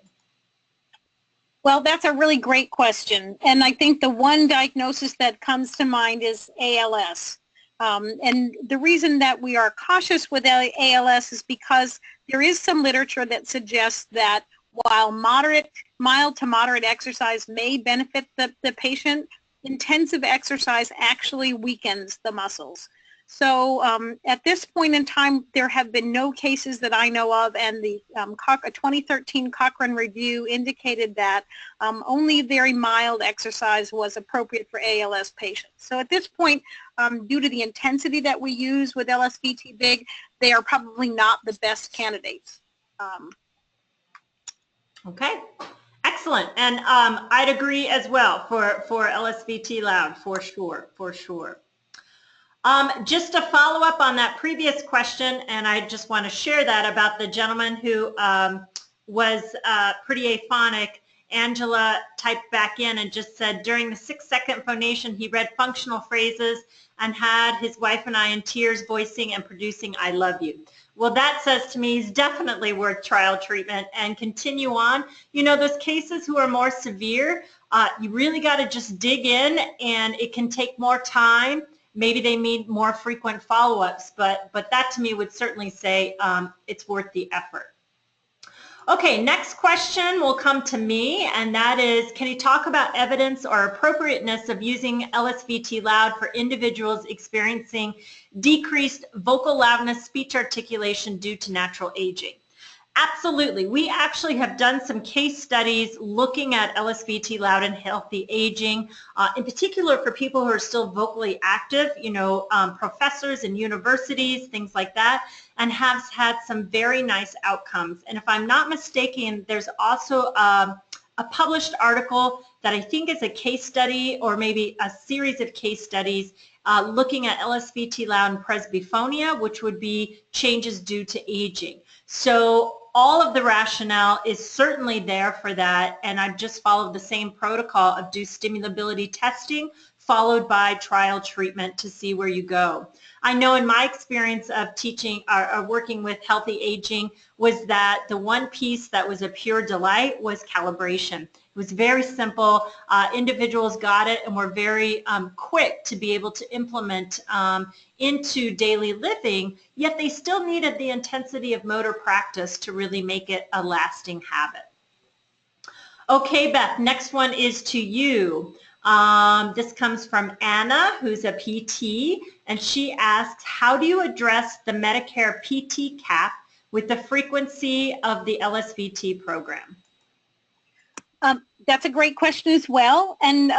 Well, that's a really great question. And I think the one diagnosis that comes to mind is ALS. And the reason that we are cautious with ALS is because there is some literature that suggests that while mild to moderate exercise may benefit the patient, intensive exercise actually weakens the muscles. So at this point in time, there have been no cases that I know of, and the 2013 Cochrane review indicated that only very mild exercise was appropriate for ALS patients. So at this point, due to the intensity that we use with LSVT BIG, they are probably not the best candidates. Okay, excellent. And I'd agree as well for LSVT LOUD, for sure. Just to follow up on that previous question, and I just want to share that about the gentleman who was pretty aphonic. Angela typed back in and just said during the 6-second phonation he read functional phrases and had his wife and I in tears voicing and producing "I love you." Well, that says to me he's definitely worth trial treatment and continue on. You know, those cases who are more severe, you really got to just dig in, and it can take more time. Maybe they need more frequent follow-ups, but that to me would certainly say it's worth the effort. Okay, next question will come to me, and that is, can you talk about evidence or appropriateness of using LSVT LOUD for individuals experiencing decreased vocal loudness, speech articulation due to natural aging? Absolutely. We actually have done some case studies looking at LSVT LOUD and healthy aging, in particular for people who are still vocally active, you know, professors in universities, things like that, and have had some very nice outcomes. And if I'm not mistaken, there's also a published article that I think is a case study or maybe a series of case studies looking at LSVT LOUD and presbyphonia, which would be changes due to aging. So all of the rationale is certainly there for that, and I've just followed the same protocol of do stimulability testing followed by trial treatment to see where you go. I know in my experience of teaching or working with healthy aging was that the one piece that was a pure delight was calibration. It was very simple. Individuals got it and were very quick to be able to implement into daily living, yet they still needed the intensity of motor practice to really make it a lasting habit. Okay, Beth, next one is to you. This comes from Anna, who's a PT, and she asks, how do you address the Medicare PT cap with the frequency of the LSVT program? That's a great question as well. And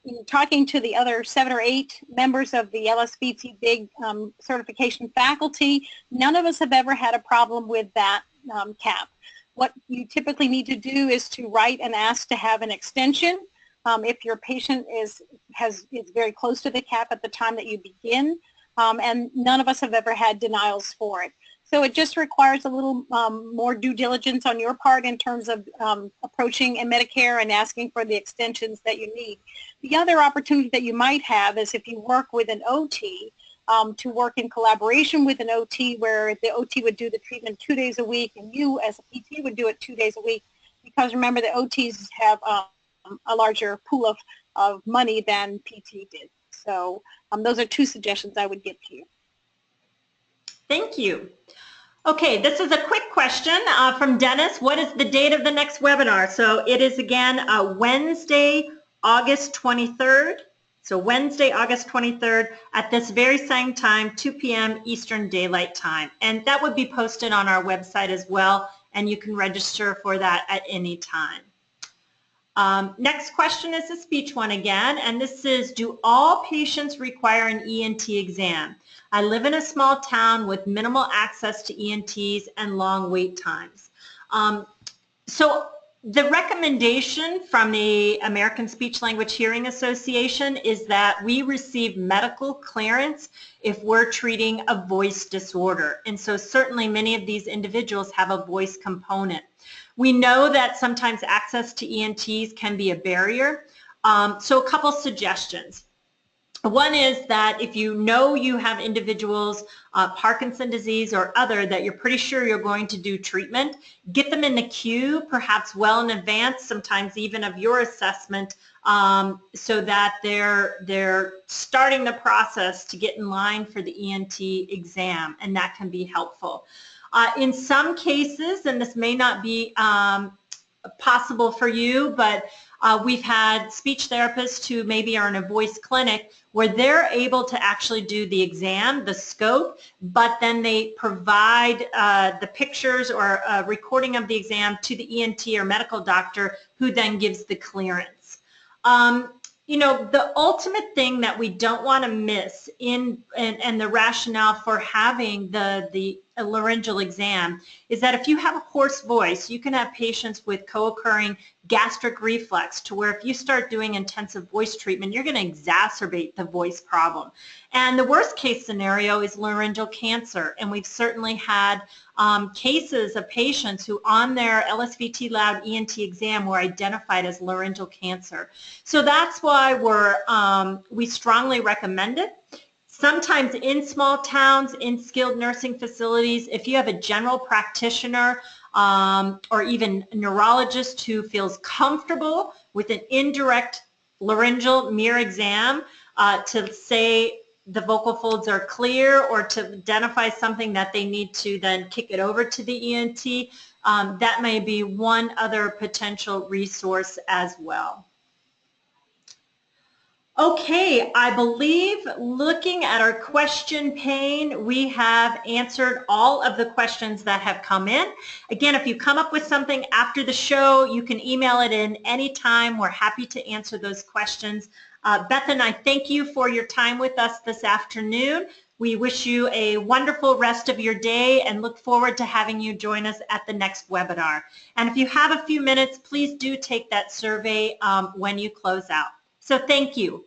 in talking to the other 7 or 8 members of the LSVT BIG certification faculty, none of us have ever had a problem with that cap. What you typically need to do is to write and ask to have an extension. If your patient is very close to the cap at the time that you begin, and none of us have ever had denials for it. So it just requires a little more due diligence on your part in terms of approaching Medicare and asking for the extensions that you need. The other opportunity that you might have is if you work with an OT, to work in collaboration with an OT where the OT would do the treatment 2 days a week and you as a PT would do it 2 days a week, because remember the OTs have a larger pool of money than PT did. So those are 2 suggestions I would give to you. Thank you. Okay, this is a quick question from Dennis. What is the date of the next webinar? So it is again Wednesday, August 23rd. So Wednesday, August 23rd at this very same time, 2 p.m. Eastern Daylight Time. And that would be posted on our website as well, and you can register for that at any time. Next question is a speech one again, and this is, do all patients require an ENT exam? I live in a small town with minimal access to ENTs and long wait times. So the recommendation from the American Speech Language Hearing Association is that we receive medical clearance if we're treating a voice disorder. And so certainly many of these individuals have a voice component. We know that sometimes access to ENTs can be a barrier. So a couple suggestions. One is that if you know you have individuals, Parkinson disease or other, that you're pretty sure you're going to do treatment, get them in the queue, perhaps well in advance, sometimes even of your assessment, so that they're starting the process to get in line for the ENT exam, and that can be helpful. In some cases, and this may not be possible for you, but We've had speech therapists who maybe are in a voice clinic where they're able to actually do the exam, the scope, but then they provide the pictures or a recording of the exam to the ENT or medical doctor who then gives the clearance. You know, the ultimate thing that we don't want to miss and the rationale for having the laryngeal exam is that if you have a hoarse voice, you can have patients with co-occurring gastric reflux to where if you start doing intensive voice treatment, you're going to exacerbate the voice problem. And the worst case scenario is laryngeal cancer. And we've certainly had cases of patients who on their LSVT LOUD ENT exam were identified as laryngeal cancer. So that's why we strongly recommend it. Sometimes in small towns, in skilled nursing facilities, if you have a general practitioner or even a neurologist who feels comfortable with an indirect laryngeal mirror exam to say the vocal folds are clear or to identify something that they need to then kick it over to the ENT, that may be one other potential resource as well. Okay, I believe looking at our question pane, we have answered all of the questions that have come in. Again, if you come up with something after the show, you can email it in anytime. We're happy to answer those questions. Beth and I thank you for your time with us this afternoon. We wish you a wonderful rest of your day and look forward to having you join us at the next webinar. And if you have a few minutes, please do take that survey when you close out. So thank you.